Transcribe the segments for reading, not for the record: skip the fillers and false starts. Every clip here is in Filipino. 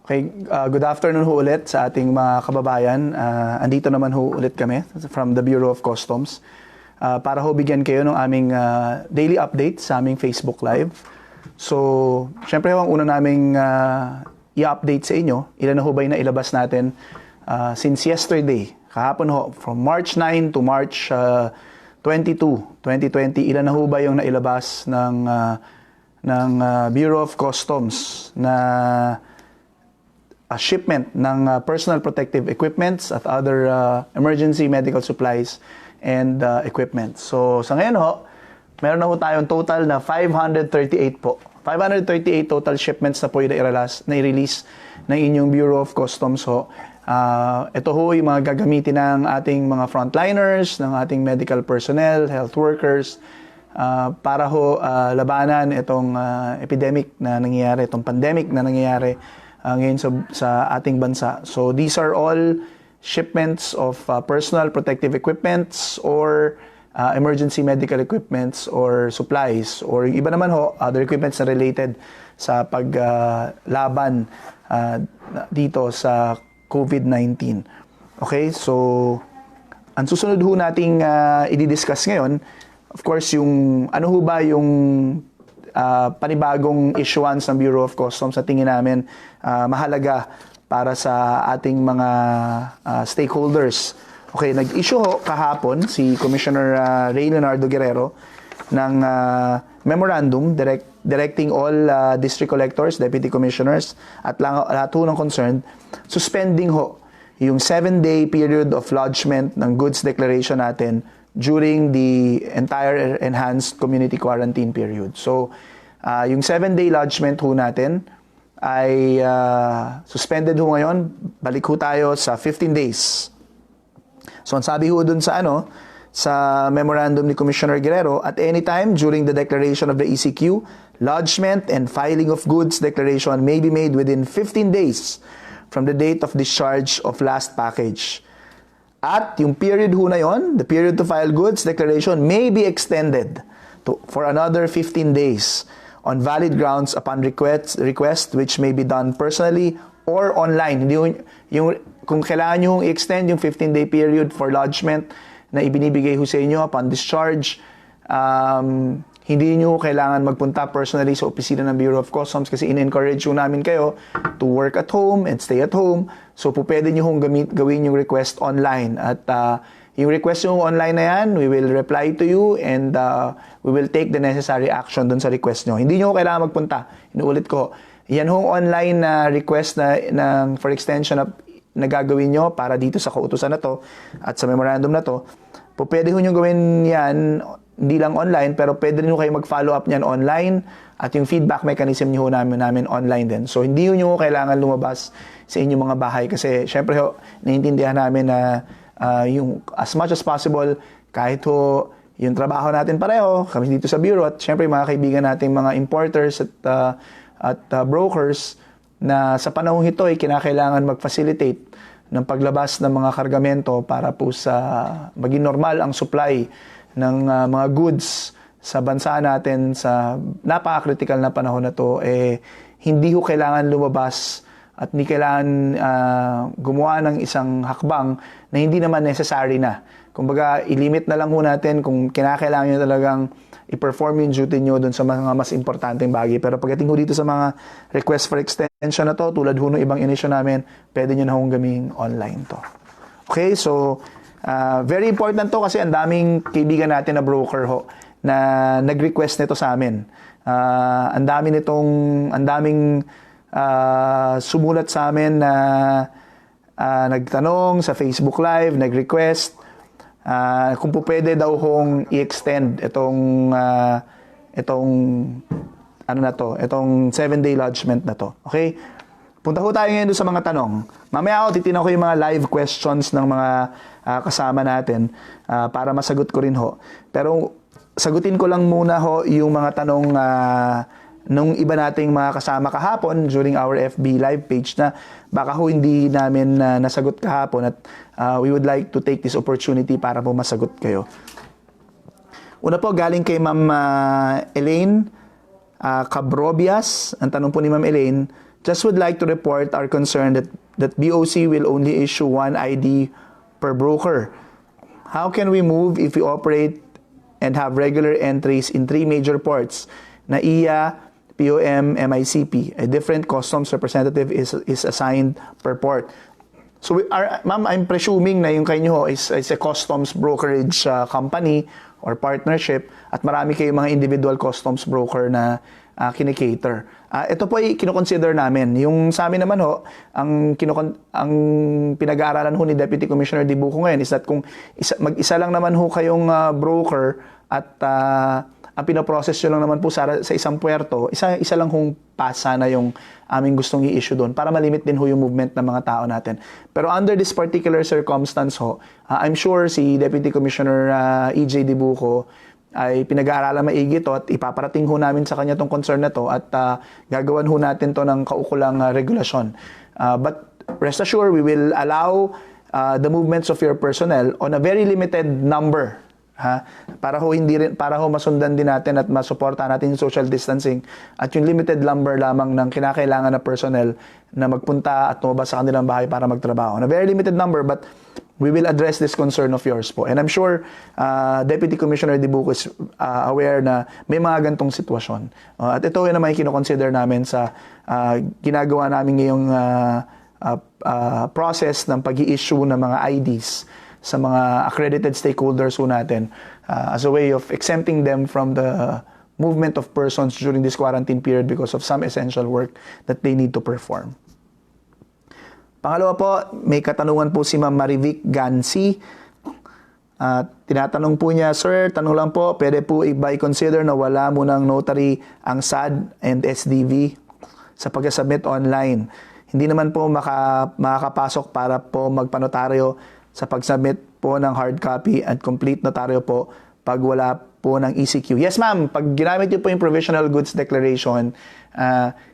Okay, good afternoon ho ulit sa ating mga kababayan. Andito naman ho ulit kami from the Bureau of Customs para ho bigyan kayo ng aming daily update sa aming Facebook Live. So, syempre ho, ang una naming i-update sa inyo, ilan na ho ba yung nailabas natin since yesterday, kahapon ho, from March 9 to March 22, 2020, ilan na ho ba yung nailabas ng Bureau of Customs na a shipment ng personal protective equipments at other emergency medical supplies and equipment. So, sa ngayon ho, meron na ho tayong total na 538 po. 538 total shipments na po yung na-release ng inyong Bureau of Customs ho. Ito ho yung mga gagamitin ng ating mga frontliners, ng ating medical personnel, health workers, para ho labanan itong epidemic na nangyayari, itong pandemic na nangyayari ngayon sa ating bansa. So these are all shipments of personal protective equipments or emergency medical equipments or supplies or iba naman ho, other equipments na related sa paglaban dito sa COVID-19. Okay, so ang susunod ho nating i-discuss ngayon, of course, yung ano ho ba yung panibagong issuance ng Bureau of Customs sa tingin namin mahalaga para sa ating mga stakeholders. Okay, nag-issue ho kahapon si Commissioner Ray Leonardo Guerrero ng memorandum directing all district collectors, deputy commissioners at lahat ho ng concerned, suspending ho yung 7-day period of lodgement ng goods declaration natin during the entire enhanced community quarantine period. So, yung 7-day lodgement ho natin ay suspended ho ngayon. Balik ho tayo sa 15 days. So, ang sabi ho dun sa sa memorandum ni Commissioner Guerrero, at any time during the declaration of the ECQ, lodgement and filing of goods declaration may be made within 15 days from the date of discharge of last package. At yung period ho na yon, the period to file goods declaration may be extended for another 15 days on valid grounds upon request which may be done personally or online. Kung kailangan nyo i-extend yung 15-day period for lodgement na ibinibigay ho sa inyo upon discharge, hindi nyo kailangan magpunta personally sa opisina ng Bureau of Customs kasi in-encourage ho namin kayo to work at home and stay at home. So, pwede nyo hong gawin yung request online. At yung request nyo online na yan, we will reply to you and we will take the necessary action dun sa request nyo. Hindi nyo kailangan magpunta. Inuulit ko, yan hong online na request na for extension na gagawin nyo para dito sa kautusan na to at sa memorandum na to, pwede ho nyo gawin yan hindi lang online, pero pwede rin kayo mag-follow up niyan online at yung feedback mechanism niyo namin online din. So, hindi nyo kailangan lumabas sa inyong mga bahay kasi syempre naiintindihan namin na yung as much as possible, kahit yung trabaho natin pareho, kami dito sa Bureau at syempre mga kaibigan nating mga importers at brokers na sa panahong ito ay kinakailangan mag-facilitate ng paglabas ng mga kargamento para po sa maging normal ang supply ng mga goods sa bansa natin sa napaka-critical na panahon na to, hindi ho kailangan lumabas at hindi kailangan gumawa ng isang hakbang na hindi naman necessary na. Kumbaga, ilimit na lang ho natin kung kinakailangan nyo talagang i-perform yung duty nyo dun sa mga mas importanteng bagay. Pero pagdating ho dito sa mga request for extension na to, tulad ho ng ibang inisyo namin, pwede nyo na hong gawing online to. Okay, so very important to kasi ang daming kaibigan natin na broker ho na nag-request nito sa amin. Ang daming sumulat sa amin na nagtanong sa Facebook Live, nag-request kung pwede daw hong i-extend itong 7-day lodgement na to. Okay? Punta ho tayo ngayon sa mga tanong. Mamaya titignan ko yung mga live questions ng mga kasama natin para masagot ko rin ho. Pero sagutin ko lang muna ho yung mga tanong nung iba nating mga kasama kahapon during our FB live page na baka ho hindi namin nasagot kahapon at we would like to take this opportunity para po masagot kayo. Una po galing kay Ma'am Elaine Cabrobias. Ang tanong po ni Ma'am Elaine, just would like to report our concern that BOC will only issue one ID per broker. How can we move if we operate and have regular entries in 3 major ports? NAIA, POM, MICP. A different customs representative is assigned per port. So, ma'am, I'm presuming na yung kayo is a customs brokerage company or partnership at marami kayong mga individual customs broker na kinikater. Ito po ay kinoconsider namin. Yung sa amin naman ang pinag-aaralan ni Deputy Commissioner Dibuco ngayon is that kung mag-isa lang naman kayong broker at ang pinoprocess nyo lang naman po sa isang puerto, isa lang pasa na yung aming gustong i-issue doon para malimit din yung movement ng mga tao natin. Pero under this particular circumstance I'm sure si Deputy Commissioner EJ Dibuco ay pinag-aaralan maigi to at ipaparating namin sa kanya tong concern na to at gagawan natin to ng kaukulang regulasyon. But rest assured, we will allow the movements of your personnel on a very limited number. Para masundan din natin at masuportahan natin yung social distancing at yung limited number lamang ng kinakailangan na personnel na magpunta at tumabas sa kanilang bahay para magtrabaho. On a very limited number, but we will address this concern of yours po. And I'm sure Deputy Commissioner Dibuco is aware na may mga gantong sitwasyon. At ito yung naman kinoconsider namin sa ginagawa namin ngayong process ng pag-i-issue ng mga IDs sa mga accredited stakeholders natin as a way of exempting them from the movement of persons during this quarantine period because of some essential work that they need to perform. Pangalawa po, may katanungan po si Ma'am Marivic Gansi. Tinatanong po niya, Sir, tanong lang po, pwede po i-consider na wala munang notary ang SAD and SDV sa pag-submit online. Hindi naman po makakapasok para po magpanotaryo sa pag-submit po ng hard copy at complete notaryo po pag wala po ng ECQ. Yes, ma'am. Pag ginamit niyo po yung Provisional Goods Declaration,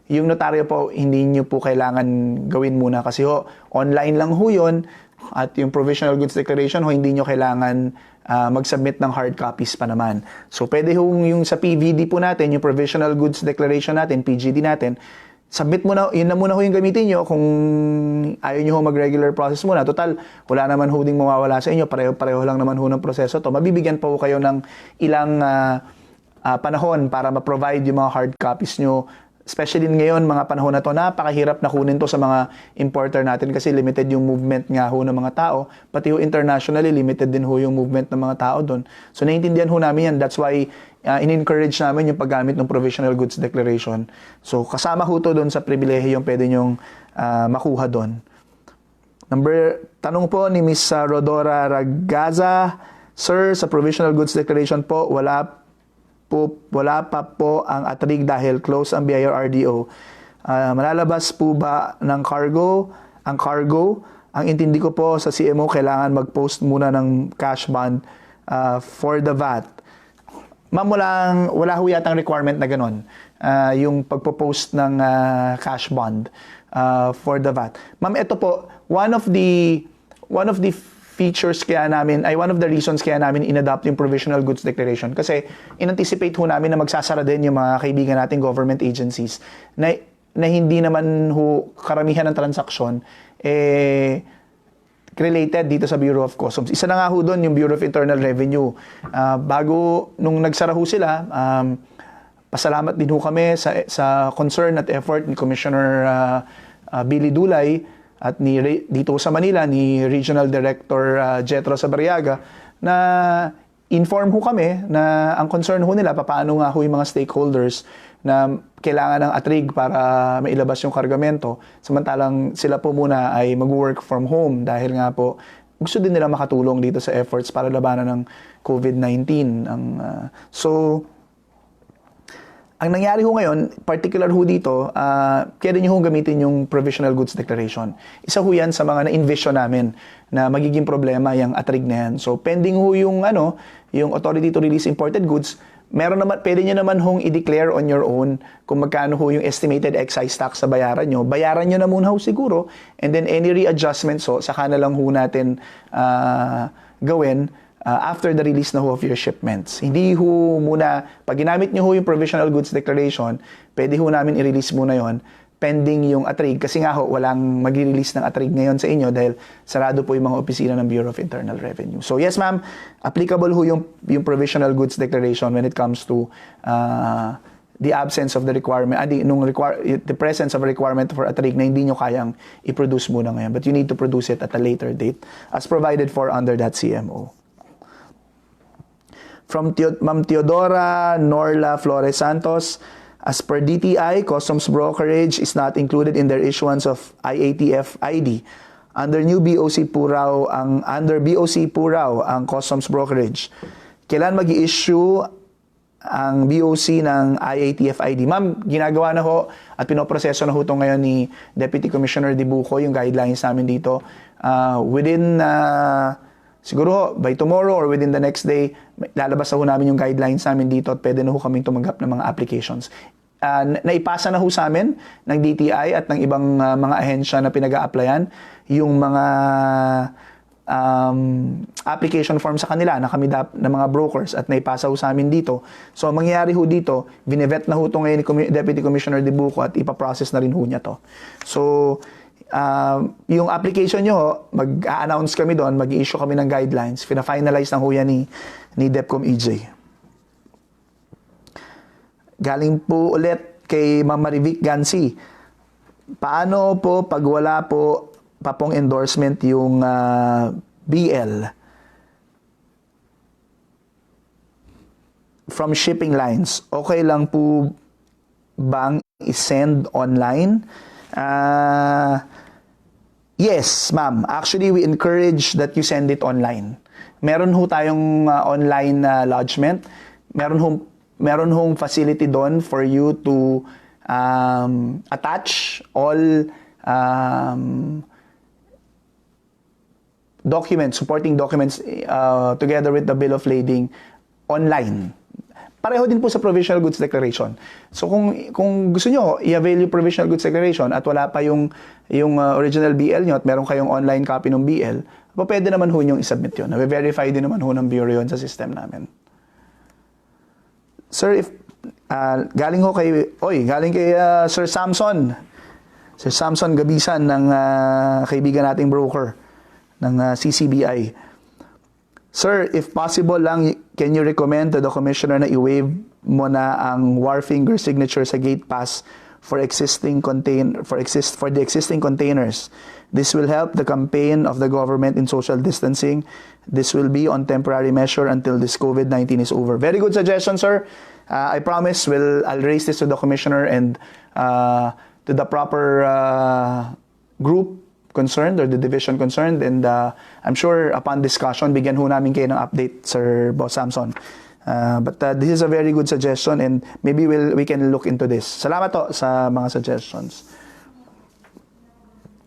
yung notaryo po, hindi niyo po kailangan gawin muna kasi online lang yun at yung Provisional Goods Declaration hindi niyo kailangan mag-submit ng hard copies pa naman. So, pwede yung sa PVD po natin, yung Provisional Goods Declaration natin, PGD natin, submit muna, yun na muna yung gamitin nyo kung ayaw nyo mag-regular process muna. Total, wala naman ding mawawala sa inyo. Pareho lang naman ng proseso to. Mabibigyan pa kayo ng ilang panahon para ma-provide yung mga hard copies nyo. Especially ngayon, mga panahon na to, napakahirap na kunin to sa mga importer natin kasi limited yung movement nga ng mga tao. Pati internationally, limited din yung movement ng mga tao doon. So, naiintindihan namin yan. That's why in-encourage namin yung paggamit ng Provisional Goods Declaration. So, kasama to doon sa pribilehe yung pwede nyong makuha doon. Tanong po ni Ms. Rodora Ragaza, Sir, sa Provisional Goods Declaration po, wala pa po ang atrig dahil close ang BIR-RDO. Malalabas po ba ng cargo? Ang cargo, ang intindi ko po sa CMO, kailangan mag-post muna ng cash bond for the VAT. Ma'am, wala yatang requirement na ganun. Yung pagpo-post ng cash bond for the VAT. Ma'am, ito po, one of the features one of the reasons kaya namin in-adopt yung Provisional Goods Declaration kasi in-anticipate namin na magsasara din yung mga kaibigan nating government agencies na hindi naman karamihan ng transaksyon related dito sa Bureau of Customs. Isa na nga doon yung Bureau of Internal Revenue. Bago nung nagsara sila, pasalamat din kami sa concern at effort ni Commissioner Billy Dulay at dito sa Manila ni Regional Director Jetro Sabarriaga na inform kami na ang concern nila paano nga yung mga stakeholders na kailangan ng atrig para mailabas yung kargamento samantalang sila po muna ay mag-work from home dahil nga po gusto din nila makatulong dito sa efforts para labanan ng COVID-19. Ang nangyari ngayon, particular dito, kaya nyo gamitin yung Provisional Goods Declaration. Isa yan sa mga na-envision namin na magiging problema yung atrig na yan. So, pending yung authority to release imported goods, pwede nyo naman i-declare on your own kung magkano yung estimated excise tax sa bayaran nyo. Bayaran nyo na muna siguro, and then any readjustments, saka na lang natin gawin after the release of your shipments. Hindi muna, pag ginamit nyo yung Provisional Goods Declaration, pwede namin i-release muna yon. pending yung ATRIG kasi nga ho, walang mag-release ng ATRIG ngayon sa inyo dahil sarado po yung mga opisina ng Bureau of Internal Revenue. So yes ma'am, applicable ho yung provisional goods declaration when it comes to the absence of the requirement, the presence of a requirement for ATRIG na hindi nyo kayang i-produce muna ngayon. But you need to produce it at a later date as provided for under that CMO. From Ma'am Teodora Norla Flores Santos, as per DTI, customs brokerage is not included in their issuance of IATF ID. Under BOC po raw ang customs brokerage. Kailan mag-i-issue ang BOC ng IATF ID? Ma'am, ginagawa na ho at pinoproseso na ho ito ngayon ni Deputy Commissioner Dibuco, yung guidelines namin dito. Within siguro ho, by tomorrow or within the next day, lalabas na ho namin yung guidelines namin dito at pwede na ho kaming tumanggap ng mga applications. Naipasa na ho sa amin ng DTI at ng ibang mga ahensya na pinag-a-applyan yung mga application form sa kanila na kami ng mga brokers at naipasa ho sa amin dito. So, mangyayari ho dito, binevet na ho ito ngayon ni Deputy Commissioner Dibuco at ipaprocess na rin ho niya to. So, yung application nyo, mag-a-announce kami doon, mag-i-issue kami ng guidelines, fina-finalize na ho yan ni DepCom EJ. Galing po ulit kay Ma'am Marivic Gansi. Paano po pag wala po pa pong endorsement yung BL from shipping lines? Okay lang po bang i-send online? Yes, ma'am. Actually, we encourage that you send it online. Meron ho tayong online lodgement. Meron hong facility doon for you to attach all documents, supporting documents together with the bill of lading online. Pareho din po sa provisional goods declaration. So kung gusto nyo i-avail yung provisional goods declaration at wala pa yung original BL nyo at meron kayong online copy ng BL, pwede naman ho yung i-submit yun. Na-verify din naman ho ng bureau yun sa system namin. Sir, if galing kay Sir Samson. Sir Samson Gabisan ng kaibigan nating broker ng CCBI. Sir, if possible lang, can you recommend to the commissioner na i-waive mo na ang Warfinger signature sa gate pass for the existing containers? This will help the campaign of the government in social distancing. This will be on temporary measure until this COVID-19 is over. Very good suggestion, sir. I promise I'll raise this to the commissioner and to the proper group concerned or the division concerned, and I'm sure upon discussion, bigyan ho namin kayo ng update, Sir Boss Samson. But this is a very good suggestion and maybe we can look into this. Salamat to sa mga suggestions.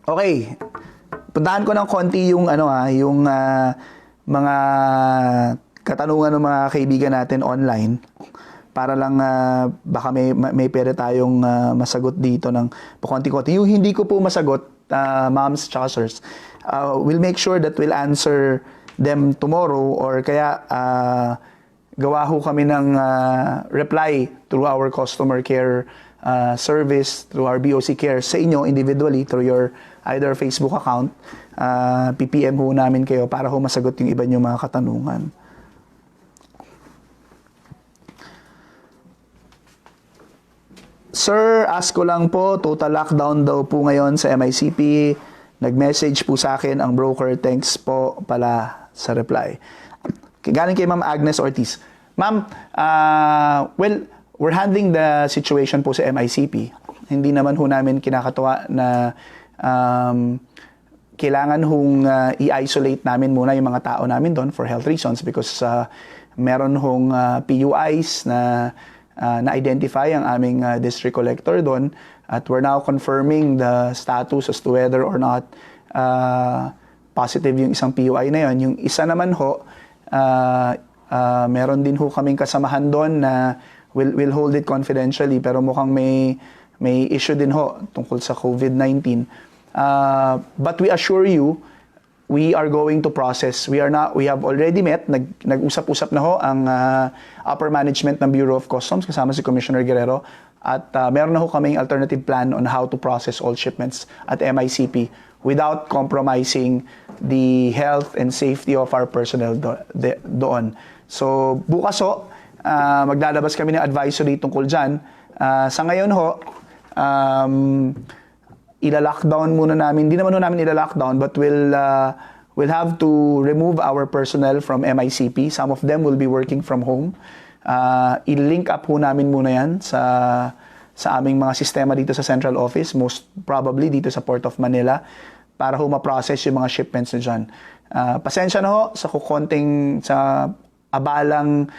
Okay. Puntahan ko ng konti yung mga katanungan ng mga kaibigan natin online para lang baka may pwede tayong masagot dito ng pakonti-konti. Yung hindi ko po masagot, moms tsaka sirs, we'll make sure that we'll answer them tomorrow or kaya gawa ho kami ng reply through our customer care service, through our BOC Care sa inyo individually through your either Facebook account. PPM ho namin kayo para ho masagot yung iba nyo mga katanungan. Sir, ask ko lang po, total lockdown daw po ngayon sa MICP. Nag-message po sa akin ang broker. Thanks po pala sa reply. Galing kay Ma'am Agnes Ortiz. Ma'am, well, we're handling the situation po sa MICP. Hindi naman ho namin kinakatuwa na kailangan hong i-isolate namin muna yung mga tao namin doon for health reasons because meron hong PUIs na na-identify ang aming district collector doon at we're now confirming the status as to whether or not positive yung isang PUI na yon. Yung isa naman ho, meron din ho kaming kasamahan doon na we'll hold it confidentially pero mukhang may issue din ho tungkol sa COVID-19. But we assure you, we are going to process. We have already met, nag-usap-usap na ho ang upper management ng Bureau of Customs kasama si Commissioner Guerrero at meron na ho kaming alternative plan on how to process all shipments at MICP without compromising the health and safety of our personnel doon. So bukas ho, maglalabas kami ng advisory tungkol dyan. Sa ngayon ho, ila-lockdown muna namin. Hindi naman ho namin ila-lockdown, but we'll have to remove our personnel from MICP. Some of them will be working from home. I-link up ho namin muna yan sa aming mga sistema dito sa central office, most probably dito sa Port of Manila, para ho ma-process yung mga shipments na dyan. Pasensya na ho sa kukonting sa abalang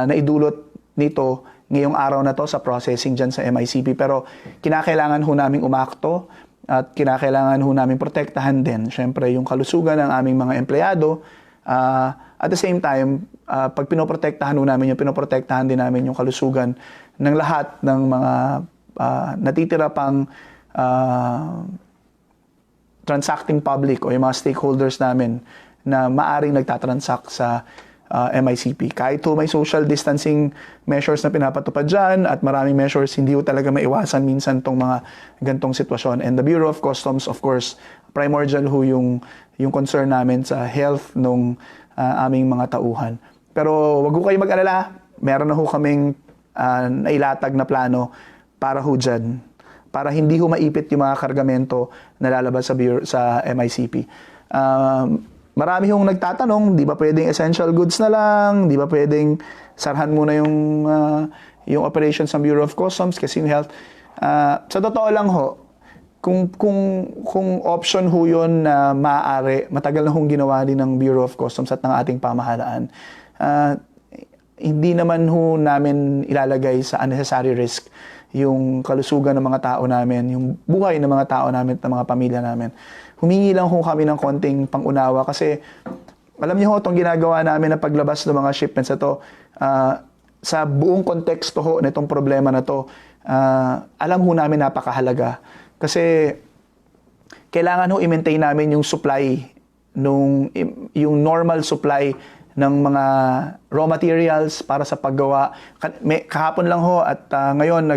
naidulot nito ngayong araw na to sa processing dyan sa MICP, pero kinakailangan ho namin umakto at kinakailangan ho namin protektahan din syempre yung kalusugan ng aming mga empleyado. At the same time, pag pinoprotektahan ho namin yung pinoprotektahan din namin yung kalusugan ng lahat ng mga natitira pang transacting public o yung mga stakeholders namin na maaring nagtatransact sa MICP. Kahit ho may social distancing measures na pinapatupad dyan at maraming measures, hindi ho talaga maiwasan minsan tong mga gantong sitwasyon. And the Bureau of Customs, of course, primordial ho yung concern namin sa health ng aming mga tauhan. Pero wag ho kayo mag-alala, meron na ho kaming nailatag na plano para ho dyan, para hindi ho maipit yung mga kargamento na lalabas sa MICP. Marami hong nagtatanong, di ba pwedeng essential goods na lang, di ba pwedeng sarhan muna yung operations ng Bureau of Customs kasi yung health. Sa totoo lang ho, kung option ho yun na maaari, matagal na hong ginawa din ng Bureau of Customs at ng ating pamahalaan, hindi naman ho namin ilalagay sa unnecessary risk yung kalusugan ng mga tao namin, yung buhay ng mga tao namin at ng mga pamilya namin. Humingi lang ho kami ng konting pangunawa kasi alam niyo ho, itong ginagawa namin na paglabas ng mga shipments na to, sa buong konteksto ho na itong problema na to, alam ho namin napakahalaga. Kasi kailangan ho i-maintain namin yung supply, yung normal supply ng mga raw materials para sa paggawa. Kahapon lang ho at ngayon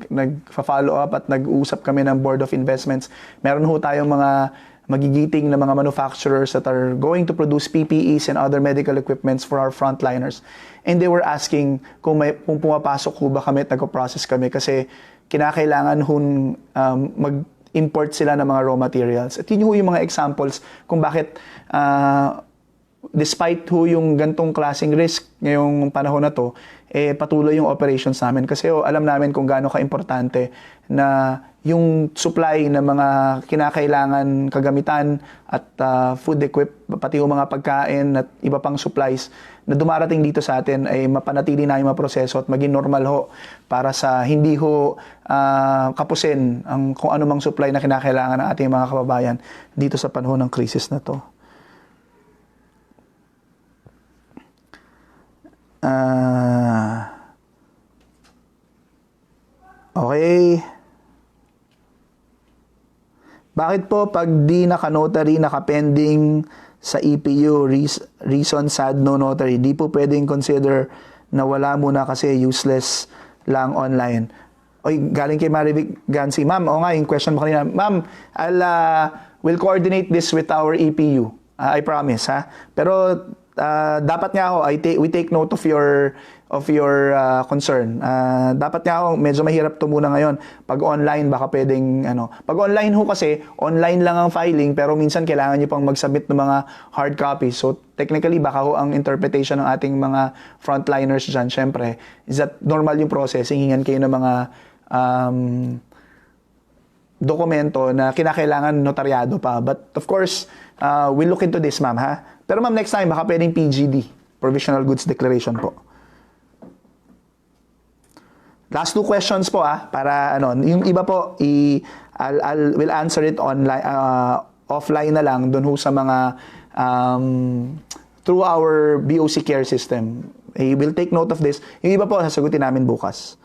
nag-follow up at nag-usap kami ng Board of Investments. Meron ho tayong mga magigiting na mga manufacturers that are going to produce PPEs and other medical equipments for our frontliners. And they were asking kung pumapasok ho ba kami at nag-process kami kasi kinakailangan ho mag-import sila ng mga raw materials. At yun ho yung mga examples kung bakit despite ho yung gantong klaseng risk ngayong panahon na to, patuloy yung operations namin. Kasi alam namin kung gaano ka-importante na yung supply ng mga kinakailangan kagamitan at food pati yung mga pagkain at iba pang supplies na dumarating dito sa atin ay mapanatili na yung maproseso at maging normal ho para sa hindi ho kapusin ang kung ano mang supply na kinakailangan ng ating mga kababayan dito sa panahon ng krisis na to. Okay. Bakit po pag di naka-notary, naka-pending sa EPU, reason sad no notary, di po pwedeng consider na wala muna kasi useless lang online? Oy, galing kay Marivic Gansi. Ma'am, nga, yung question mo kanina. Ma'am, we'll coordinate this with our EPU. I promise, ha? Pero dapat nga ho, we take note of your concern. Dapat nga ho, medyo mahirap to muna ngayon. Pag online, baka pwedeng, pag online ho kasi, online lang ang filing, pero minsan kailangan nyo pang mag-submit ng mga hard copies. So, technically, baka ho ang interpretation ng ating mga frontliners dyan, syempre, is that normal yung processing, hingan kayo ng mga dokumento na kinakailangan notaryado pa. But, of course, we'll look into this, ma'am, ha? Pero ma'am, next time, baka pwedeng PGD, Provisional Goods Declaration po. Last two questions po, para yung iba po, we'll answer it online, offline na lang, dun ho sa mga, through our BOC care system. We'll take note of this. Yung iba po, sasagutin namin bukas.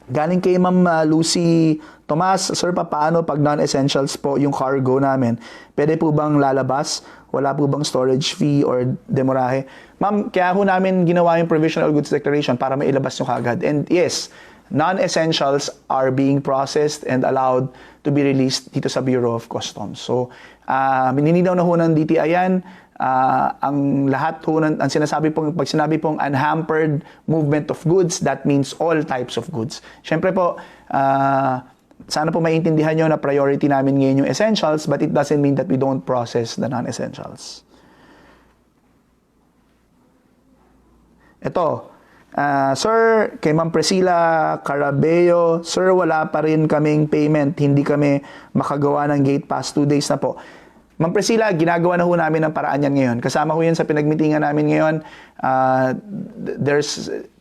Galing kay Ma'am Lucy Tomas, Sir, paano pag non-essentials po yung cargo namin? Pwede po bang lalabas? Wala po bang storage fee or demorahe? Ma'am, kaya ho namin ginawa yung provisional goods declaration para mailabas nyo kagad. And yes, non-essentials are being processed and allowed to be released dito sa Bureau of Customs. So, mininaw na ho ng DTI yan. Ang lahat ho, ang sinasabi pong, pag sinabi pong unhampered movement of goods, that means all types of goods. Siyempre po, sana po maintindihan nyo na priority namin ngayon yung essentials, but it doesn't mean that we don't process the non-essentials. Ito, Sir, kay Ma'am Priscilla Carabeo, Sir, wala pa rin kaming payment, hindi kami makagawa ng gate pass, 2 days na po. Ma'am Priscilla, ginagawa na ho namin ang paraan yan ngayon. Kasama ho yan sa pinagmitingan namin ngayon.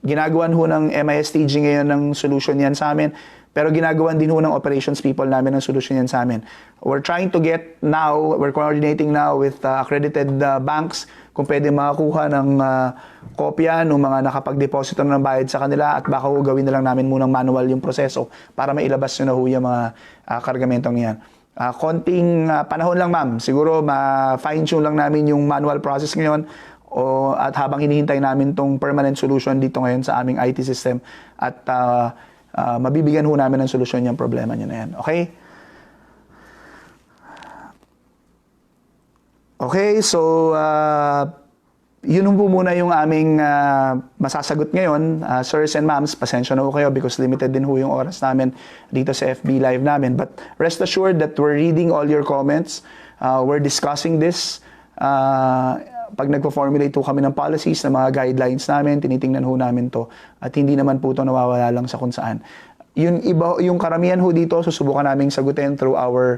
Ginagawan ho ng MISTG ngayon ng solution yan sa amin. Pero ginagawan din ho ng operations people namin ng solution yan sa amin. We're trying to get now, we're coordinating now with accredited banks kung pwede makakuha ng kopya ng mga nakapag-deposito ng bayad sa kanila at baka ho gawin na lang namin munang manual yung proseso para mailabas nyo na ho yung mga kargamentong yan. Konting panahon lang, ma'am. Siguro ma-fine-tune lang namin yung manual process ngayon at habang hinihintay namin tong permanent solution dito ngayon sa aming IT system at mabibigyan ho namin ng solusyon yung problema nyo na yan. Okay? Okay, so yun po muna yung aming masasagot ngayon. Sirs and ma'ams, pasensya na ho kayo because limited din ho yung oras namin dito sa FB Live namin. But rest assured that we're reading all your comments. We're discussing this. Pag nagpo-formulate ho kami ng policies, ng mga guidelines namin, tinitingnan ho namin to. At hindi naman po ito nawawala lang sa kung saan. Yung karamihan ho dito, susubukan naming sagutin through our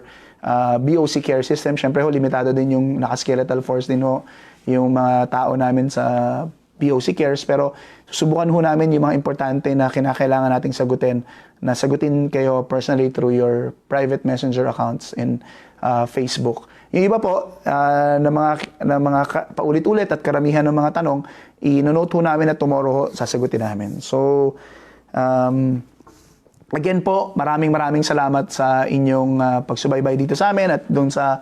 BOC care system. Siyempre ho, limitado din yung naka-skeletal force din ho yung mga tao namin sa BOC cares, pero susubukan ho namin yung mga importante na kinakailangan nating sagutin, na sagutin kayo personally through your private messenger accounts in Facebook. Yung iba po, na mga paulit-ulit at karamihan ng mga tanong, i-note ho namin at tomorrow ho, sasagutin namin. So, again po, maraming salamat sa inyong pagsubaybay dito sa amin at doon sa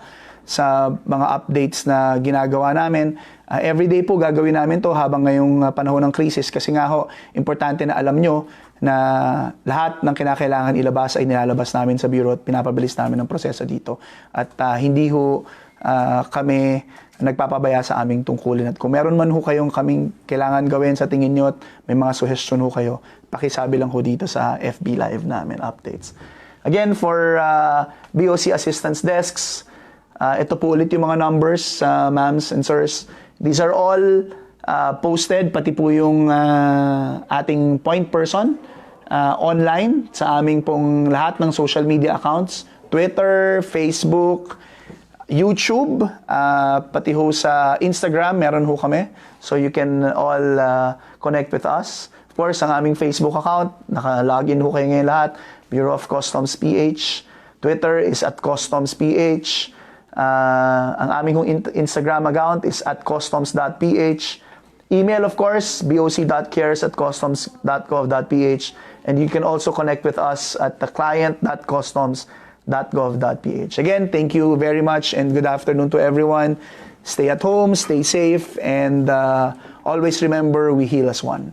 mga updates na ginagawa namin. Everyday po gagawin namin to habang ngayong panahon ng krisis kasi nga ho, importante na alam nyo na lahat ng kinakailangan ilabas ay nilalabas namin sa Bureau at pinapabilis namin ang proseso dito. At hindi ho kami nagpapabaya sa aming tungkulin. At kung meron man ho kayong kaming kailangan gawin sa tingin nyo at may mga suggestion ho kayo, pakisabi lang ho dito sa FB Live namin updates. Again, for BOC Assistance Desks, ito po ulit yung mga numbers, ma'ams and sirs. These are all posted, pati po yung ating point person online sa aming pong lahat ng social media accounts. Twitter, Facebook, YouTube, pati ho sa Instagram, meron ho kami. So you can all connect with us. Of course, ang aming Facebook account, naka-login ho kayo ngayon lahat. Bureau of Customs PH. Twitter is at Customs PH. Ang aming Instagram account is at customs.ph. Email, of course, boc.cares@customs.gov.ph. And you can also connect with us at the client.customs.gov.ph. Again, thank you very much and good afternoon to everyone. Stay at home, stay safe, and always remember, we heal as one.